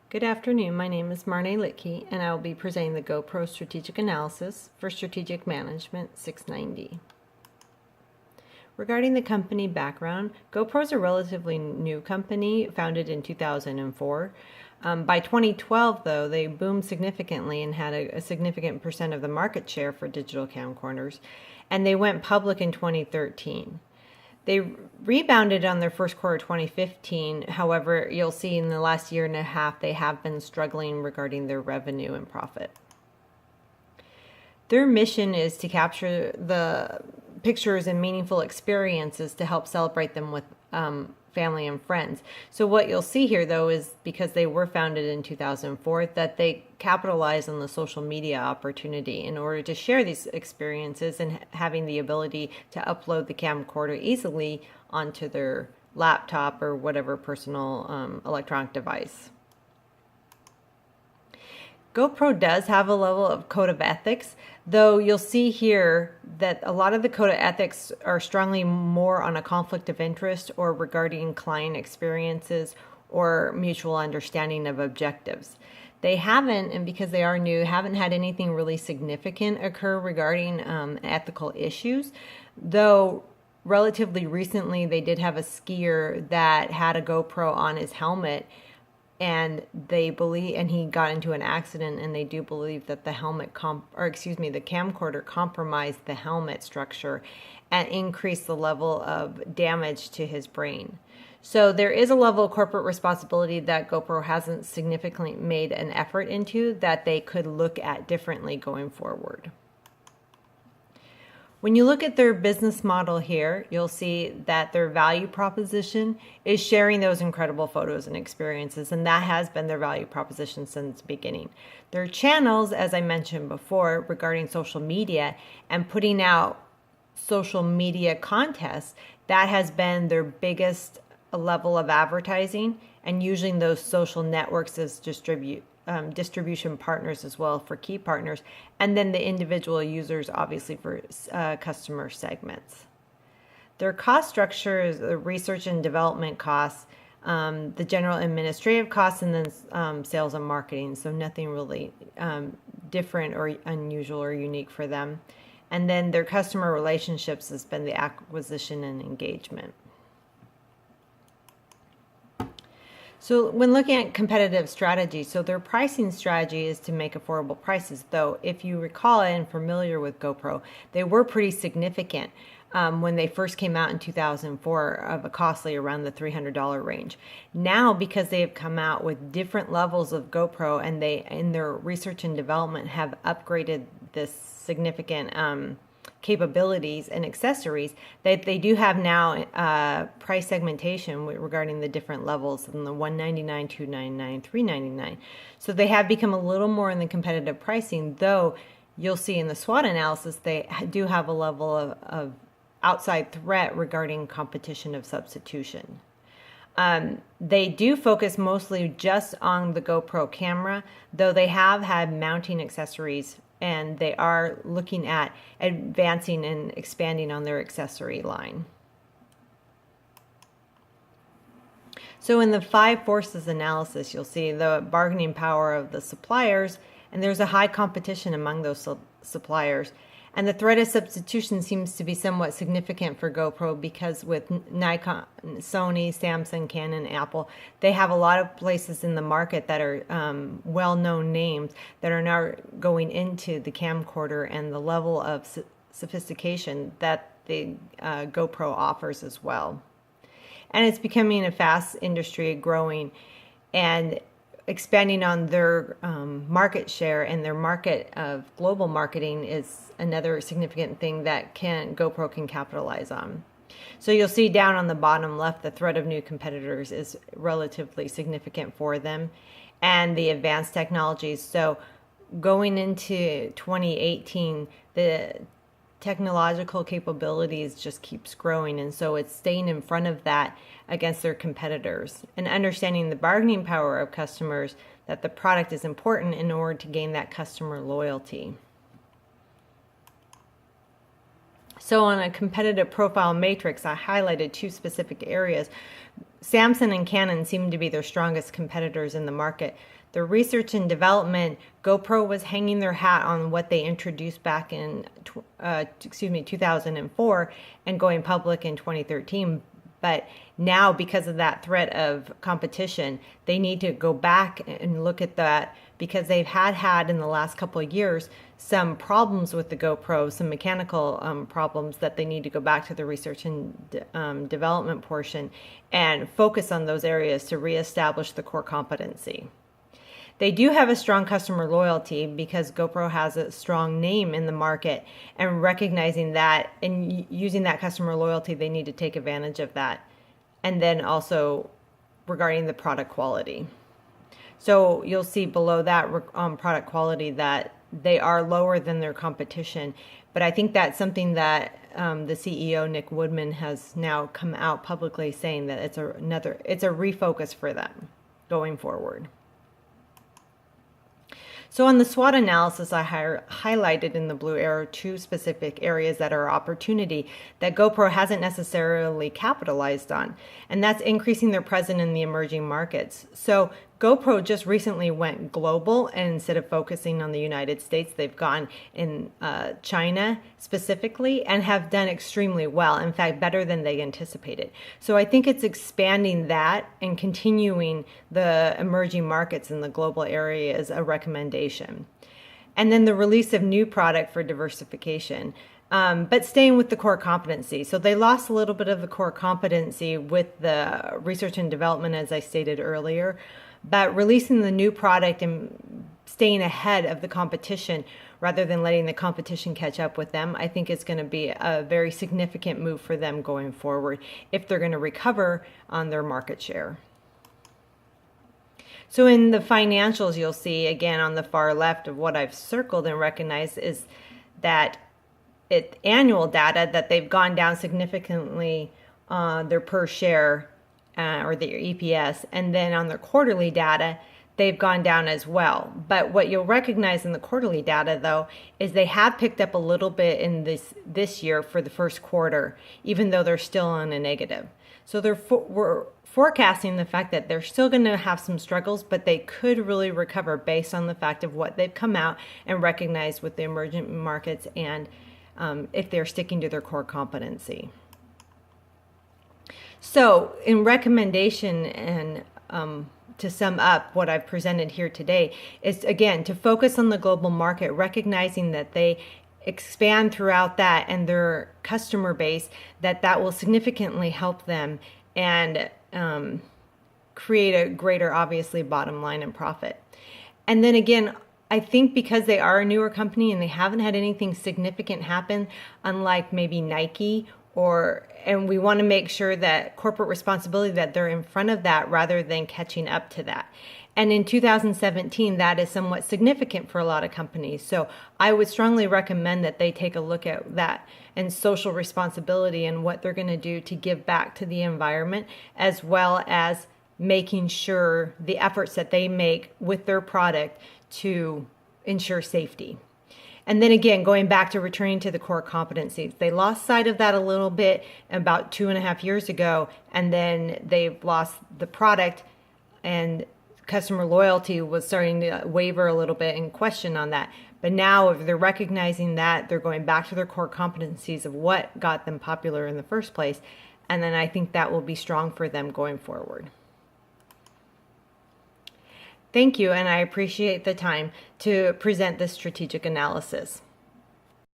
Good afternoon. My name is Marne Litke, and I will be presenting the GoPro Strategic Analysis for Strategic Management 690. Regarding the company background, GoPro is a relatively new company founded in 2004. By 2012, though, they boomed significantly and had a significant percent of the market share for digital camcorders, and they went public in 2013. They rebounded on their first quarter 2015. However, you'll see in the last year and a half, they have been struggling regarding their revenue and profit. Their mission is to capture the pictures and meaningful experiences to help celebrate them with family and friends. So what you'll see here, though, is because they were founded in 2004, that they capitalize on the social media opportunity in order to share these experiences and having the ability to upload the camcorder easily onto their laptop or whatever personal electronic device. GoPro does have a level of code of ethics, though you'll see here that a lot of the code of ethics are strongly more on a conflict of interest or regarding client experiences or mutual understanding of objectives. They haven't, and because they are new, haven't had anything really significant occur regarding ethical issues, though relatively recently they did have a skier that had a GoPro on his helmet, and they believe, and he got into an accident, and they do believe that the the camcorder compromised the helmet structure and increased the level of damage to his brain. So there is a level of corporate responsibility that GoPro hasn't significantly made an effort into that they could look at differently going forward. When you look at their business model here, you'll see that their value proposition is sharing those incredible photos and experiences, and that has been their value proposition since the beginning. Their channels, as I mentioned before, regarding social media and putting out social media contests, that has been their biggest level of advertising, and using those social networks as distribution partners as well for key partners, and then the individual users obviously for customer segments. Their cost structure is the research and development costs, the general administrative costs, and then sales and marketing. So nothing really different or unusual or unique for them. And then their customer relationships has been the acquisition and engagement. So when looking at competitive strategy, so their pricing strategy is to make affordable prices, though if you recall and familiar with GoPro, they were pretty significant when they first came out in 2004 of a costly around the $300 range. Now, because they have come out with different levels of GoPro and they, in their research and development, have upgraded this significant capabilities and accessories, that they do have now price segmentation regarding the different levels in the $199, $299, $399. So they have become a little more in the competitive pricing, though you'll see in the SWOT analysis they do have a level of outside threat regarding competition of substitution. They do focus mostly just on the GoPro camera, though they have had mounting accessories, and they are looking at advancing and expanding on their accessory line. So in the 5 forces analysis, you'll see the bargaining power of the suppliers, and there's a high competition among those suppliers. And the threat of substitution seems to be somewhat significant for GoPro because with Nikon, Sony, Samsung, Canon, Apple, they have a lot of places in the market that are well-known names that are now going into the camcorder and the level of sophistication that the GoPro offers as well. And it's becoming a fast industry, growing and expanding on their market share, and their market of global marketing is another significant thing that GoPro can capitalize on. So you'll see down on the bottom left, the threat of new competitors is relatively significant for them, and the advanced technologies. So going into 2018, the technological capabilities just keeps growing, and so it's staying in front of that against their competitors and understanding the bargaining power of customers, that the product is important in order to gain that customer loyalty. So on a competitive profile matrix, I highlighted two specific areas. Samsung and Canon seem to be their strongest competitors in the market. The research and development, GoPro was hanging their hat on what they introduced back in 2004 and going public in 2013. But now, because of that threat of competition, they need to go back and look at that, because they've had in the last couple of years some problems with the GoPro, some mechanical problems that they need to go back to the research and development portion and focus on those areas to reestablish the core competency. They do have a strong customer loyalty because GoPro has a strong name in the market, and recognizing that and using that customer loyalty, they need to take advantage of that. And then also regarding the product quality. So you'll see below that product quality that they are lower than their competition. But I think that's something that the CEO, Nick Woodman, has now come out publicly saying that it's a refocus for them going forward. So on the SWOT analysis, I highlighted in the blue arrow two specific areas that are opportunity that GoPro hasn't necessarily capitalized on, and that's increasing their presence in the emerging markets. So GoPro just recently went global, and instead of focusing on the United States, they've gone in China specifically and have done extremely well. In fact, better than they anticipated. So I think it's expanding that and continuing the emerging markets in the global area is a recommendation. And then the release of new product for diversification. But staying with the core competency. So they lost a little bit of the core competency with the research and development, as I stated earlier. But releasing the new product and staying ahead of the competition rather than letting the competition catch up with them, I think is going to be a very significant move for them going forward if they're going to recover on their market share. So in the financials, you'll see again on the far left of what I've circled and recognized is that annual data that they've gone down significantly their per share or their EPS, and then on their quarterly data, they've gone down as well. But what you'll recognize in the quarterly data, though, is they have picked up a little bit in this year for the first quarter, even though they're still on a negative. So we're forecasting the fact that they're still going to have some struggles, but they could really recover based on the fact of what they've come out and recognized with the emerging markets, and if they're sticking to their core competency. So in recommendation and to sum up what I've presented here today is, again, to focus on the global market, recognizing that they expand throughout that and their customer base, that will significantly help them and create a greater, obviously, bottom line and profit. And then again, I think because they are a newer company and they haven't had anything significant happen, unlike maybe Nike, and we want to make sure that corporate responsibility, that they're in front of that rather than catching up to that. And in 2017, that is somewhat significant for a lot of companies. So I would strongly recommend that they take a look at that and social responsibility and what they're going to do to give back to the environment, as well as making sure the efforts that they make with their product to ensure safety. And then again, going back to returning to the core competencies. They lost sight of that a little bit about 2.5 years ago, and then they've lost the product, and customer loyalty was starting to waver a little bit and question on that. But now if they're recognizing that, they're going back to their core competencies of what got them popular in the first place. And then I think that will be strong for them going forward. Thank you, and I appreciate the time to present this strategic analysis.